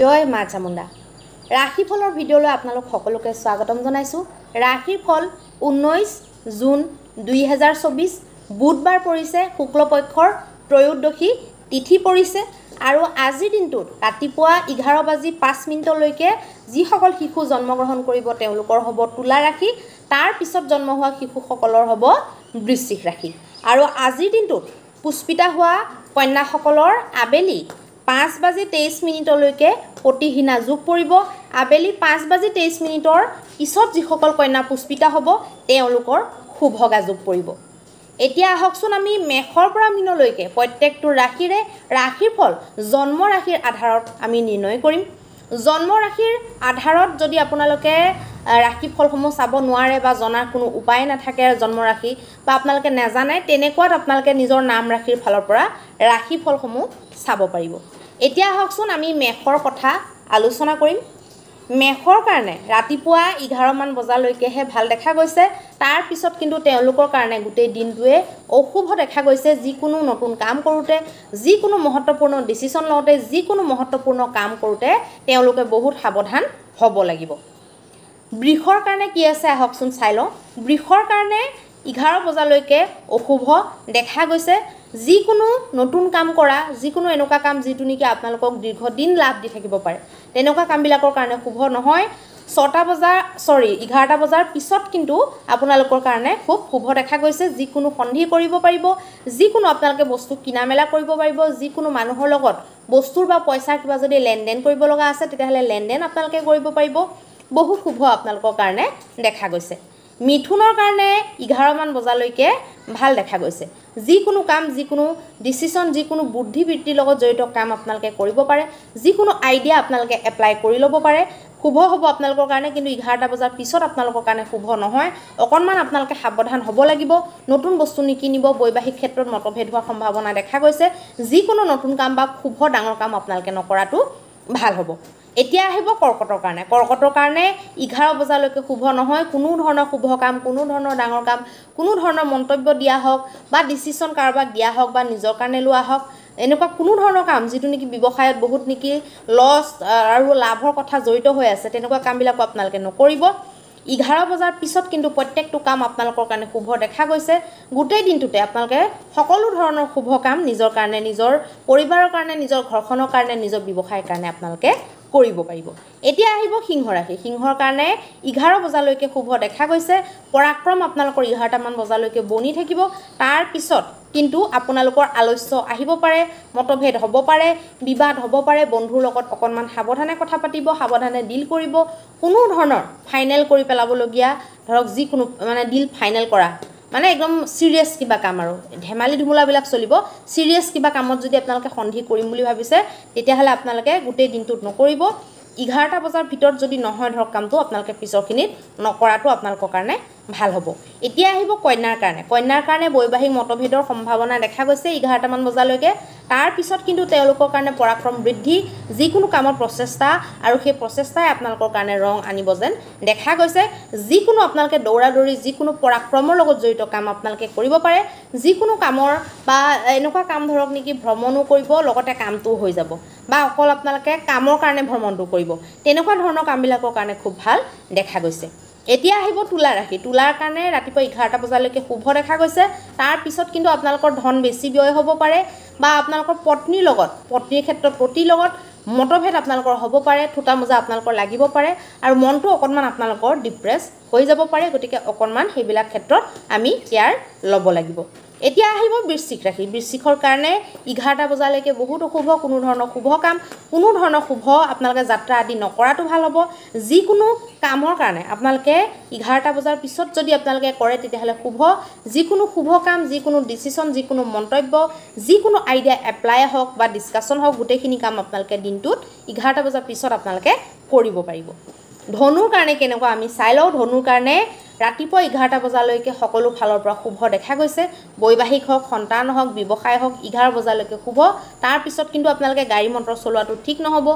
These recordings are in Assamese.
জয় মা চামুণ্ডা ৰাশিফলৰ ভিডিঅ'লৈ আপোনালোক সকলোকে স্বাগতম জনাইছোঁ। ৰাশিফল 19 জুন 2024 বুধবাৰ পৰিছে, শুক্লপক্ষৰ ত্ৰয়োদশী তিথি পৰিছে আৰু আজিৰ দিনটোত ৰাতিপুৱা 11:05 যিসকল শিশু জন্মগ্ৰহণ কৰিব তেওঁলোকৰ হ'ব তুলা ৰাশি, তাৰ পিছত জন্ম হোৱা শিশুসকলৰ হ'ব বৃশ্চিক ৰাশি। আৰু আজিৰ দিনটোত পুষ্পিতা হোৱা কন্যাসকলৰ আবেলি 5:23 প্ৰতিহিনা যোগ পৰিব। আবেলি 5:23 পিছত যিসকল কন্যা পুষ্পিতা হ'ব তেওঁলোকৰ শুভগা যোগ পৰিব। এতিয়া আহকচোন আমি মেষৰ পৰা মীনলৈকে প্ৰত্যেকটো ৰাশিৰে ৰাশিৰ ফল জন্ম ৰাশিৰ আধাৰত আমি নিৰ্ণয় কৰিম। জন্ম ৰাশিৰ আধাৰত যদি আপোনালোকে ৰাশিফলসমূহ চাব নোৱাৰে বা জনাৰ কোনো উপায় নাথাকে, জন্ম ৰাশি বা আপোনালোকে নাজানে, তেনেকুৱাত আপোনালোকে নিজৰ নাম ৰাশিৰ ফালৰ পৰা ৰাশিফলসমূহ চাব পাৰিব। এতিয়া আহকচোন আমি মেষৰ কথা আলোচনা কৰিম। মেষৰ কাৰণে ৰাতিপুৱা 11 বজালৈকেহে ভাল দেখা গৈছে, তাৰ পিছত কিন্তু তেওঁলোকৰ কাৰণে গোটেই দিনটোৱে অশুভ দেখা গৈছে। যিকোনো নতুন কাম কৰোঁতে, যিকোনো মহত্বপূৰ্ণ ডিচিশ্যন লওঁতে, যিকোনো মহত্বপূৰ্ণ কাম কৰোঁতে তেওঁলোকে বহুত সাৱধান হ'ব লাগিব। বৃষৰ কাৰণে কি আছে আহকচোন চাই লওঁ। বৃষৰ কাৰণে 11 বজালৈকে অশুভ দেখা গৈছে। যিকোনো নতুন কাম কৰা, যিকোনো এনেকুৱা কাম যিটো নেকি আপোনালোকক দীৰ্ঘদিন লাভ দি থাকিব পাৰে, তেনেকুৱা কামবিলাকৰ কাৰণে শুভ নহয়। 11 বজাৰ পিছত কিন্তু আপোনালোকৰ কাৰণে খুব শুভ দেখা গৈছে। যিকোনো সন্ধি কৰিব পাৰিব, যিকোনো আপোনালোকে বস্তু কিনা মেলা কৰিব পাৰিব, যিকোনো মানুহৰ লগত বস্তুৰ বা পইচাৰ কিবা যদি লেনদেন কৰিব লগা আছে তেতিয়াহ'লে লেনদেন আপোনালোকে কৰিব পাৰিব। বহু শুভ আপোনালোকৰ কাৰণে দেখা গৈছে। মিথুনৰ কাৰণে 11 বজালৈকে ভাল দেখা গৈছে। যিকোনো কাম, যিকোনো ডিচিশ্যন, যিকোনো বুদ্ধিবৃত্তিৰ লগত জড়িত কাম আপোনালোকে কৰিব পাৰে, যিকোনো আইডিয়া আপোনালোকে এপ্লাই কৰি ল'ব পাৰে, শুভ হ'ব আপোনালোকৰ কাৰণে। কিন্তু 11 বজাৰ পিছত আপোনালোকৰ কাৰণে শুভ নহয়। অকণমান আপোনালোকে সাৱধান হ'ব লাগিব। নতুন বস্তু নিকিনিব, বৈবাহিক ক্ষেত্ৰত মতভেদ হোৱাৰ সম্ভাৱনা দেখা গৈছে। যিকোনো নতুন কাম বা শুভ ডাঙৰ কাম আপোনালোকে নকৰাটো ভাল হ'ব। এতিয়া আহিব কৰ্কটৰ কাৰণে। কৰ্কটৰ কাৰণে 11 বজালৈকে শুভ নহয়। কোনো ধৰণৰ শুভ কাম, কোনো ধৰণৰ ডাঙৰ কাম, কোনো ধৰণৰ মন্তব্য দিয়া হওক বা ডিচিশ্যন কাৰোবাক দিয়া হওক বা নিজৰ কাৰণে লোৱা হওক, এনেকুৱা কোনো ধৰণৰ কাম যিটো নেকি ব্যৱসায়ত বহুত নেকি লছ আৰু লাভৰ কথা জড়িত হৈ আছে, তেনেকুৱা কামবিলাকো আপোনালোকে নকৰিব। 11 বজাৰ পিছত কিন্তু প্ৰত্যেকটো কাম আপোনালোকৰ কাৰণে শুভ দেখা গৈছে। গোটেই দিনটোতে আপোনালোকে সকলো ধৰণৰ শুভ কাম নিজৰ কাৰণে, নিজৰ পৰিবাৰৰ কাৰণে, নিজৰ ঘৰখনৰ কাৰণে, নিজৰ ব্যৱসায়ৰ কাৰণে আপোনালোকে কৰিব পাৰিব। এতিয়া আহিব সিংহ ৰাশি। সিংহৰ কাৰণে 11 বজালৈকে শুভ দেখা গৈছে। পৰাক্ৰম আপোনালোকৰ 11 বজালৈকে বনি থাকিব। তাৰ পিছত কিন্তু আপোনালোকৰ আলস্য আহিব পাৰে, মতভেদ হ'ব পাৰে, বিবাদ হ'ব পাৰে। বন্ধুৰ লগত অকণমান সাৱধানে কথা পাতিব, সাৱধানে ডিল কৰিব। কোনো ধৰণৰ ফাইনেল কৰি পেলাবলগীয়া, ধৰক যিকোনো মানে ডিল ফাইনেল কৰা, মানে একদম চিৰিয়াছ কিবা কাম আৰু ধেমালি ধুমুলাবিলাক চলিব। চিৰিয়াছ কিবা কামত যদি আপোনালোকে সন্ধি কৰিম বুলি ভাবিছে তেতিয়াহ'লে আপোনালোকে গোটেই দিনটোত নকৰিব। 11 বজাৰ ভিতৰত যদি নহয় ধৰক কামটো, আপোনালোকে পিছৰখিনিত নকৰাটো আপোনালোকৰ কাৰণে ভাল হ'ব। এতিয়া আহিব কন্যাৰ কাৰণে। কন্যাৰ কাৰণে বৈবাহিক মতভেদৰ সম্ভাৱনা দেখা গৈছে 11 বজালৈকে। তাৰ পিছত কিন্তু তেওঁলোকৰ কাৰণে পৰাক্ৰম বৃদ্ধি, যিকোনো কামৰ প্ৰচেষ্টা আৰু সেই প্ৰচেষ্টাই আপোনালোকৰ কাৰণে ৰং আনিব যেন দেখা গৈছে। যিকোনো আপোনালোকে দৌৰা দৌৰি, যিকোনো পৰাক্ৰমৰ লগত জড়িত কাম আপোনালোকে কৰিব পাৰে। যিকোনো কামৰ বা এনেকুৱা কাম ধৰক নেকি ভ্ৰমণো কৰিব, লগতে কামটোও হৈ যাব, বা অকল আপোনালোকে কামৰ কাৰণে ভ্ৰমণটো কৰিব, তেনেকুৱা ধৰণৰ কামবিলাকৰ কাৰণে খুব ভাল দেখা গৈছে। এতিয়া আহিব তুলা ৰাশি। তুলাৰ কাৰণে ৰাতিপুৱা 11 বজালৈকে শুভ দেখা গৈছে। তাৰ পিছত কিন্তু আপোনালোকৰ ধন বেছি ব্যয় হ'ব পাৰে, বা আপোনালোকৰ পত্নীৰ লগত, পত্নীৰ ক্ষেত্ৰত পতিৰ লগত মতভেদ আপোনালোকৰ হ'ব পাৰে, থোটা মোজা আপোনালোকৰ লাগিব পাৰে, আৰু মনটো অকণমান আপোনালোকৰ ডিপ্ৰেছ হৈ যাব পাৰে। গতিকে অকণমান সেইবিলাক ক্ষেত্ৰত আমি কেয়াৰ ল'ব লাগিব। এতিয়া আহিব বৃশ্চিক ৰাশি। বৃশ্চিকৰ কাৰণে 11 বজালৈকে বহুত অশুভ। কোনো ধৰণৰ শুভ কাম, কোনো ধৰণৰ শুভ আপোনালোকে যাত্ৰা আদি নকৰাটো ভাল হ'ব। যিকোনো কামৰ কাৰণে আপোনালোকে 11 বজাৰ পিছত যদি আপোনালোকে কৰে তেতিয়াহ'লে শুভ। যিকোনো শুভ কাম, যিকোনো ডিচিশ্যন, যিকোনো মন্তব্য, যিকোনো আইডিয়া এপ্লাই হওক বা ডিছকাশ্যন হওক, গোটেইখিনি কাম আপোনালোকে দিনটোত 11 বজাৰ পিছত আপোনালোকে কৰিব পাৰিব। ধনুৰ কাৰণে কেনেকুৱা আমি চাই লওঁ। ধনুৰ কাৰণে ৰাতিপুৱা 11 বজালৈকে সকলো ফালৰ পৰা শুভ দেখা গৈছে। বৈবাহিক হওক, সন্তান হওক, ব্যৱসায় হওক, 11 বজালৈকে শুভ। তাৰ পিছত কিন্তু আপোনালোকে গাড়ী মটৰ চলোৱাটো ঠিক নহ'ব।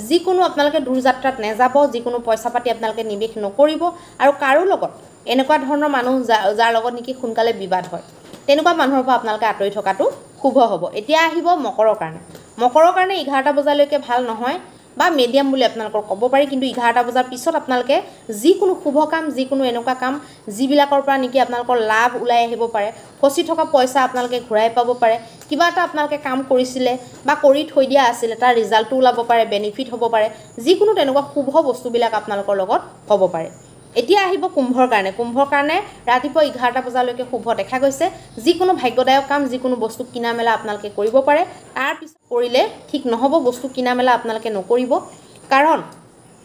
যিকোনো আপোনালোকে দূৰযাত্ৰাত নাযাব, যিকোনো পইচা পাতি আপোনালোকে নিৱেশ নকৰিব, আৰু কাৰো লগত এনেকুৱা ধৰণৰ মানুহ যাৰ লগত নেকি সোনকালে বিবাদ হয়, তেনেকুৱা মানুহৰ পৰা আপোনালোকে আঁতৰি থকাটো শুভ হ'ব। এতিয়া আহিব মকৰৰ কাৰণে। মকৰৰ কাৰণে 11 বজালৈকে ভাল নহয়। বা মিডিয়াম বুলি আপোনালোকৰ ক'ব পাৰি কিন্তু 11টা বজাৰ পিছত আপোনালোকে যিকোনো শুভ কাম যিকোনো এনেকুৱা কাম যিবিলাকৰ পৰা নেকি আপোনালোকৰ লাভ ওলাই আহিব পাৰে ফচি থকা পইচা আপোনালোকে ঘূৰাই পাব পাৰে কিবা এটা আপোনালোকে কাম কৰিছিলে বা কৰি থৈ দিয়া আছিল তাৰ ৰিজাল্টটো ওলাব পাৰে বেনিফিট হ'ব পাৰে যিকোনো তেনেকুৱা শুভ বস্তুবিলাক আপোনালোকৰ লগত হ'ব পাৰে এতিয়া আহিব কুম্ভৰ কাৰণে ৰাতিপুৱা 11টা বজালৈকে শুভ দেখা গৈছে যিকোনো ভাগ্যদায়ক কাম যিকোনো বস্তু কিনা মেলা আপোনালোকে কৰিব পাৰে তাৰ পিছত কৰিলে ঠিক নহ'ব বস্তু কিনা মেলা আপোনালোকে নকৰিব কাৰণ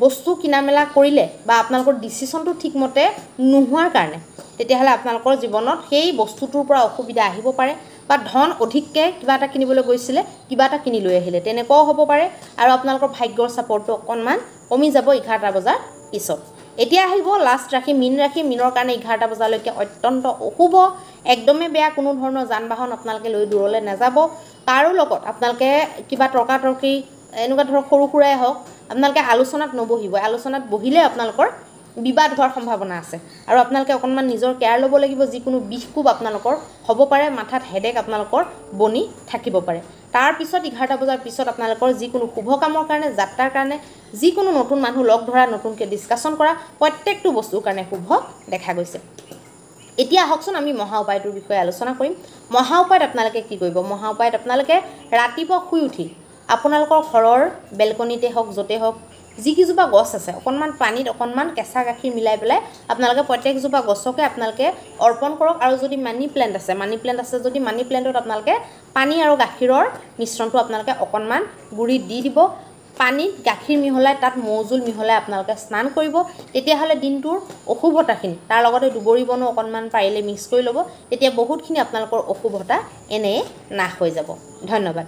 বস্তু কিনা মেলা কৰিলে বা আপোনালোকৰ ডিসিশনটো ঠিকমতে নোহোৱাৰ কাৰণে তেতিয়াহ'লে আপোনালোকৰ জীৱনত সেই বস্তুটোৰ পৰা অসুবিধা আহিব পাৰে বা ধন অধিককৈ কিবা এটা কিনিবলৈ গৈছিলে কিবা এটা কিনি লৈ আহিলে তেনেকুৱাও হ'ব পাৰে আৰু আপোনালোকৰ ভাগ্যৰ সাপোৰ্টটো অকণমান কমি যাব 11টা বজাৰ পিছত এতিয়া আহিব লাষ্ট ৰাশি মিনৰ কাৰণে 11টা বজালৈকে অত্যন্ত অশুভ একদমে বেয়া কোনো ধৰণৰ যান বাহন আপোনালোকে লৈ দূৰলৈ নাযাব কাৰো লগত আপোনালোকে কিবা তৰ্কাতৰ্কি এনেকুৱা ধৰণৰ সৰু সুৰাই হওক আপোনালোকে আলোচনাত নবহিব আলোচনাত বহিলে আপোনালোকৰ বিবাদ হোৱাৰ সম্ভাৱনা আছে আৰু আপোনালোকে অকণমান নিজৰ কেয়াৰ ল'ব লাগিব যিকোনো বিষকুব আপোনালোকৰ হ'ব পাৰে মাথাত হেডেক আপোনালোকৰ বনি থাকিব পাৰে তাৰ পিছত 11টা বজাৰ পিছত আপোনালোকৰ যিকোনো শুভ কামৰ কাৰণে যাত্ৰাৰ কাৰণে যিকোনো নতুন মানুহ লগ ধৰা নতুনকৈ ডিসকাশন কৰা প্ৰত্যেকটো বস্তুৰ কাৰণে শুভ দেখা গৈছে এতিয়া আহকচোন আমি মহা উপায়টোৰ বিষয়ে আলোচনা কৰিম মহা উপায়ত আপোনালোকে কি কৰিব মহা উপায়ত আপোনালোকে ৰাতিপুৱা শুই উঠি আপোনালোকৰ ঘৰৰ বেলকনিতে হওক য'তে হওক যিকিজোপা গছ আছে অকণমান পানীত অকণমান কেঁচা গাখীৰ মিলাই পেলাই আপোনালোকে প্ৰত্যেকজোপা গছকে আপোনালোকে অৰ্পণ কৰক আৰু যদি মানি প্লেণ্ট আছে যদি মানি প্লেণ্টত আপোনালোকে পানী আৰু গাখীৰৰ মিশ্ৰণটো আপোনালোকে অকণমান গুড়ি দি দিব পানীত গাখীৰ মিহলাই তাত মৌজুল মিহলাই আপোনালোকে স্নান কৰিব তেতিয়াহ'লে দিনটোৰ অশুভতাখিনি তাৰ লগতে দুবৰি বনো অকণমান পাৰিলে মিক্স কৰি ল'ব তেতিয়া বহুতখিনি আপোনালোকৰ অশুভতা এনে নাশ হৈ যাব ধন্যবাদ